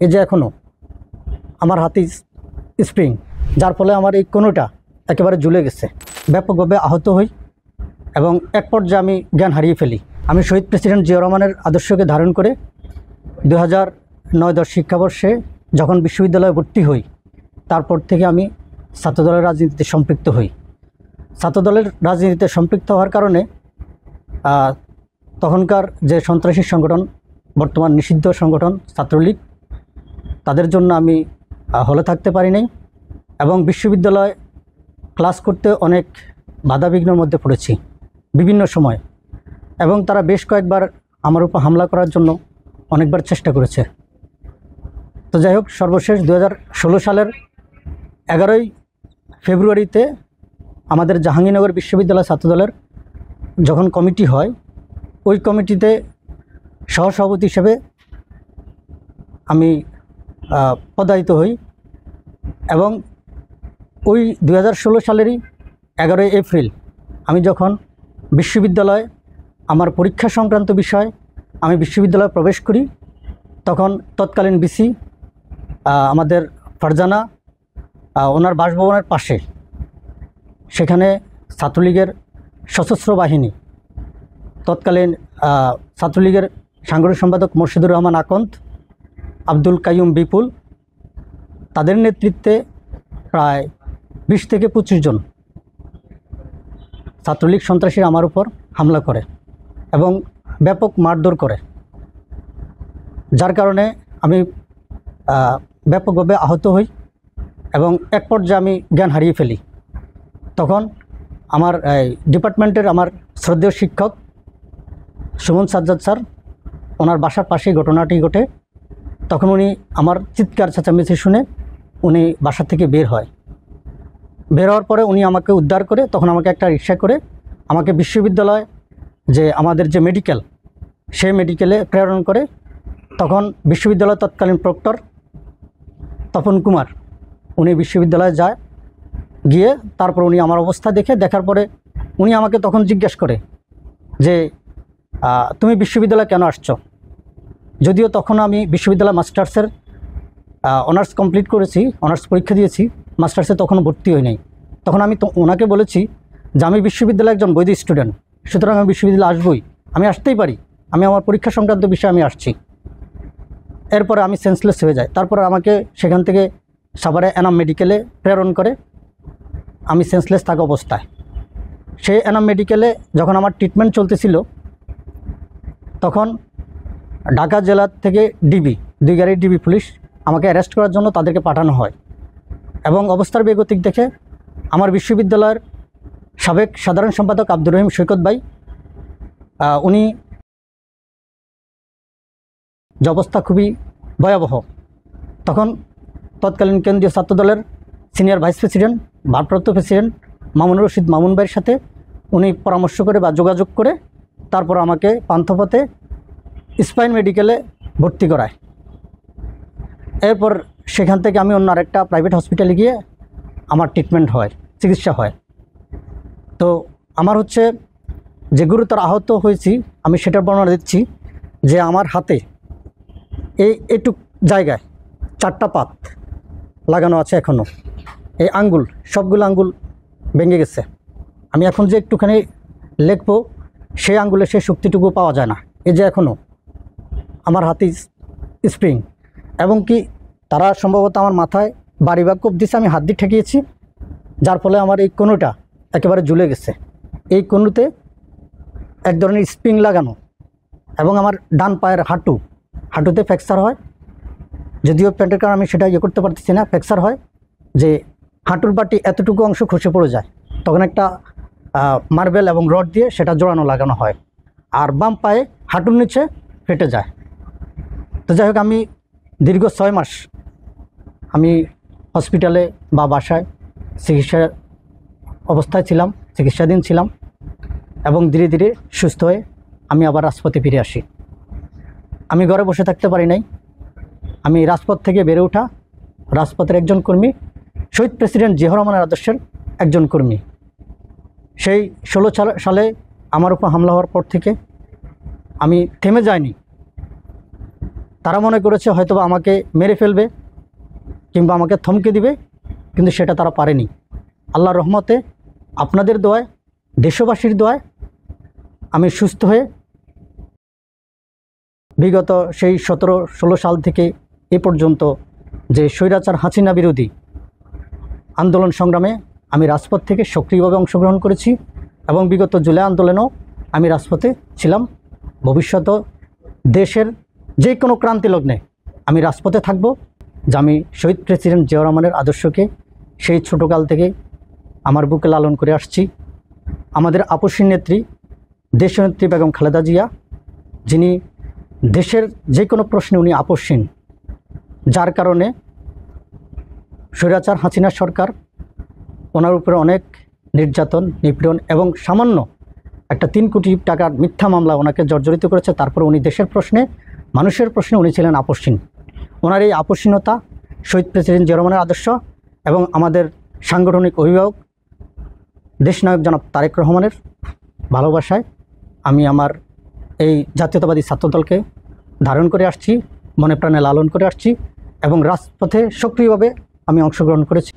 এই যে এখনও আমার হাতে স্প্রিং, যার ফলে আমার এই কোনোটা একেবারে ঝুলে গেছে। ব্যাপকভাবে আহত হই এবং এক পর্যায়ে আমি জ্ঞান হারিয়ে ফেলি। আমি শহীদ প্রেসিডেন্ট জিয়া রহমানের আদর্শকে ধারণ করে 2009-10 শিক্ষাবর্ষে যখন বিশ্ববিদ্যালয়ে ভর্তি হই, তারপর থেকে আমি ছাত্রদলের রাজনীতিতে সম্পৃক্ত হই। ছাত্রদলের রাজনীতিতে সম্পৃক্ত হওয়ার কারণে তখনকার যে সন্ত্রাসী সংগঠন, বর্তমান নিষিদ্ধ সংগঠন ছাত্রলীগ, তাদের জন্য আমি হলে থাকতে পারি নাই এবং বিশ্ববিদ্যালয়ে ক্লাস করতে অনেক বাধাবিঘ্নের মধ্যে পড়েছি বিভিন্ন সময়, এবং তারা বেশ কয়েকবার আমার উপর হামলা করার জন্য অনেকবার চেষ্টা করেছে। তো যাই হোক, সর্বশেষ 2016 সালের 11ই ফেব্রুয়ারিতে আমাদের জাহাঙ্গীরনগর বিশ্ববিদ্যালয় ছাত্রদলের যখন কমিটি হয়, ওই কমিটিতে সহসভাপতি হিসেবে আমি পদায়িত হই এবং ওই 2016 সালেরই 11ই এপ্রিল আমি যখন বিশ্ববিদ্যালয়ে আমার পরীক্ষা সংক্রান্ত বিষয় আমি বিশ্ববিদ্যালয়ে প্রবেশ করি, তখন তৎকালীন ভিসি আমাদের ফারজানা ওনার বাসভবনের পাশে, সেখানে ছাত্রলীগের সশস্ত্র বাহিনী, তৎকালীন ছাত্রলীগের সাংগঠনিক সম্পাদক মোর্শেদুর রহমান আকন্দ, আব্দুল কাইয়ুম বিপুল, তাদের নেতৃত্বে প্রায় 20 থেকে 25 জন ছাত্রলীগ সন্ত্রাসীরা আমার উপর হামলা করে এবং ব্যাপক মারধর করে, যার কারণে আমি ব্যাপকভাবে আহত হই এবং এক পর্যায়ে আমি জ্ঞান হারিয়ে ফেলি। তখন আমার ডিপার্টমেন্টের আমার শ্রদ্ধেয় শিক্ষক সুমন সাজ্জাদ স্যার, ওনার বাসার পাশেই ঘটনাটি ঘটে। তখন উনি আমার চিৎকার চেঁচামেচি শুনে উনি বাসা থেকে বের হয়। বের হওয়ার পরে উনি আমাকে উদ্ধার করে তখন আমাকে একটা রিক্সা করে আমাকে বিশ্ববিদ্যালয় যে আমাদের যে মেডিকেল, সেই মেডিকেলে প্রেরণ করে। তখন বিশ্ববিদ্যালয় তৎকালীন প্রক্টর তপন কুমার উনি বিশ্ববিদ্যালয়ে যায়, গিয়ে তারপর উনি আমার অবস্থা দেখার পরে উনি আমাকে তখন জিজ্ঞেস করে যে তুমি বিশ্ববিদ্যালয়ে কেন আসছো? যদিও তখন আমি বিশ্ববিদ্যালয় মাস্টার্সের অনার্স কমপ্লিট করেছি, অনার্স পরীক্ষা দিয়েছি, মাস্টার্সে তখনও ভর্তি হই নাই। তখন আমি ওনাকে বলেছি যে আমি বিশ্ববিদ্যালয়ে একজন বৈধ স্টুডেন্ট, সুতরাং আমি বিশ্ববিদ্যালয়ে আসবই, আমি আসতেই পারি, আমি আমার পরীক্ষা সংক্রান্ত বিষয়ে আমি আসছি। এরপরে আমি সেন্সলেস হয়ে যাই। তারপর আমাকে সেখান থেকে সাভারে এনাম মেডিকেলে প্রেরণ করে আমি সেন্সলেস থাকা অবস্থায়। সেই এনাম মেডিকেলে যখন আমার ট্রিটমেন্ট চলতেছিল, তখন ঢাকা জেলা থেকে ডিবি, 2 গাড়ির ডিবি পুলিশ আমাকে অ্যারেস্ট করার জন্য তাদেরকে পাঠানো হয় এবং অবস্থার বেগতিক দেখে আমার বিশ্ববিদ্যালয়ের সাবেক সাধারণ সম্পাদক আব্দুর রহিম সৈকত ভাই, উনি যে অবস্থা খুবই ভয়াবহ, তখন তৎকালীন কেন্দ্রীয় ছাত্রদলের সিনিয়র ভাইস প্রেসিডেন্ট, ভারপ্রাপ্ত প্রেসিডেন্ট মামুনুর রশিদ মামুন ভাইয়ের সাথে উনি পরামর্শ করে বা যোগাযোগ করে তারপর আমাকে পান্থপথে স্পাইন মেডিকেলে ভর্তি করায়। এরপর সেখান থেকে আমি অন্য আরেকটা প্রাইভেট হসপিটালে গিয়ে আমার ট্রিটমেন্ট হয়, চিকিৎসা হয়। তো আমার হচ্ছে যে গুরুতর আহত হয়েছি আমি সেটার বর্ণনা দিচ্ছি যে আমার হাতে এইটুক জায়গায় 4টা পাত লাগানো আছে এখনও। এই আঙ্গুল, সবগুলো আঙ্গুল ভেঙে গেছে। আমি এখন যে একটুখানি লিখবো, সেই আঙ্গুলে সেই শক্তিটুকু পাওয়া যায় না। এই যে এখনও আমার হাতে স্প্রিং, এবং কি তারা সম্ভবত আমার মাথায় বাড়ি বা কোপ দিছে, আমি হাত দিয়ে ঠেকিয়েছি, যার ফলে আমার এই কোনোটা একেবারে ঝুলে গেছে। এই কোনোতে এক ধরনের স্প্রিং লাগানো এবং আমার ডান পায়ের হাঁটুতে ফ্র্যাকচার হয়। যদিও প্যান্টের কারণে আমি সেটা করতে পারতেছি না, ফ্র্যাকচার হয় যে হাঁটুর বাটি এতটুকু অংশ খসে পড়ে যায়। তখন একটা মার্বেল এবং রড দিয়ে সেটা জোড়ানো লাগানো হয়, আর বাম পায়ে হাঁটুর নিচে ফেটে যায়। তো যাই হোক, আমি দীর্ঘ 6 মাস আমি হসপিটালে বা বাসায় চিকিৎসা অবস্থায় ছিলাম, চিকিৎসাধীন ছিলাম, এবং ধীরে ধীরে সুস্থ হয়ে আমি আবার রাজপথে ফিরে আসি। আমি ঘরে বসে থাকতে পারি নাই, আমি রাজপথ থেকে বেড়ে ওঠা রাজপথের একজন কর্মী, শহীদ প্রেসিডেন্ট জিয়া রহমানের আদর্শের একজন কর্মী। সেই 16 সালে আমার উপর হামলা হওয়ার পর থেকে আমি থেমে যাইনি। তারা মনে করেছে হয়তোবা আমাকে মেরে ফেলবে কিংবা আমাকে থমকে দিবে, কিন্তু সেটা তারা পারেনি। আল্লাহর রহমতে, আপনাদের দোয়ায়, দেশবাসীর দোয়ায় আমি সুস্থ হয়ে বিগত সেই 17-16 সাল থেকে এ পর্যন্ত যে স্বৈরাচার হাসিনা বিরোধী আন্দোলন সংগ্রামে আমি রাজপথ থেকে সক্রিয়ভাবে অংশগ্রহণ করেছি এবং বিগত জুলাই আন্দোলনেও আমি রাজপথে ছিলাম। ভবিষ্যতেও দেশের যে কোনো ক্রান্তি লগ্নে আমি রাজপথে থাকব। যে আমি শহীদ প্রেসিডেন্ট জিয়াউর রহমানের আদর্শকে সেই ছোটোকাল থেকে আমার বুকে লালন করে আসছি। আমাদের আপসী নেত্রী দেশনেত্রী বেগম খালেদা জিয়া, যিনি দেশের যে কোনো প্রশ্নে উনি আপসহীন, যার কারণে স্বৈরাচার হাসিনা সরকার ওনার উপরে অনেক নির্যাতন, নিপীড়ন এবং সামান্য একটা 3 কোটি টাকার মিথ্যা মামলা ওনাকে জর্জরিত করেছে। তারপর উনি দেশের প্রশ্নে, মানুষের প্রশ্নে উনি ছিলেন আপসহীন। ওনার এই আপসহীনতা শহীদ প্রেসিডেন্ট জিয়াউর রহমানের আদর্শ এবং আমাদের সাংগঠনিক অভিভাবক দেশনায়ক জনাব তারেক রহমানের ভালোবাসায় আমি আমার এই জাতীয়তাবাদী ছাত্রদলকে ধারণ করে আসছি, মনে প্রাণে লালন করে আসছি এবং রাজপথে সক্রিয়ভাবে আমি অংশগ্রহণ করেছি।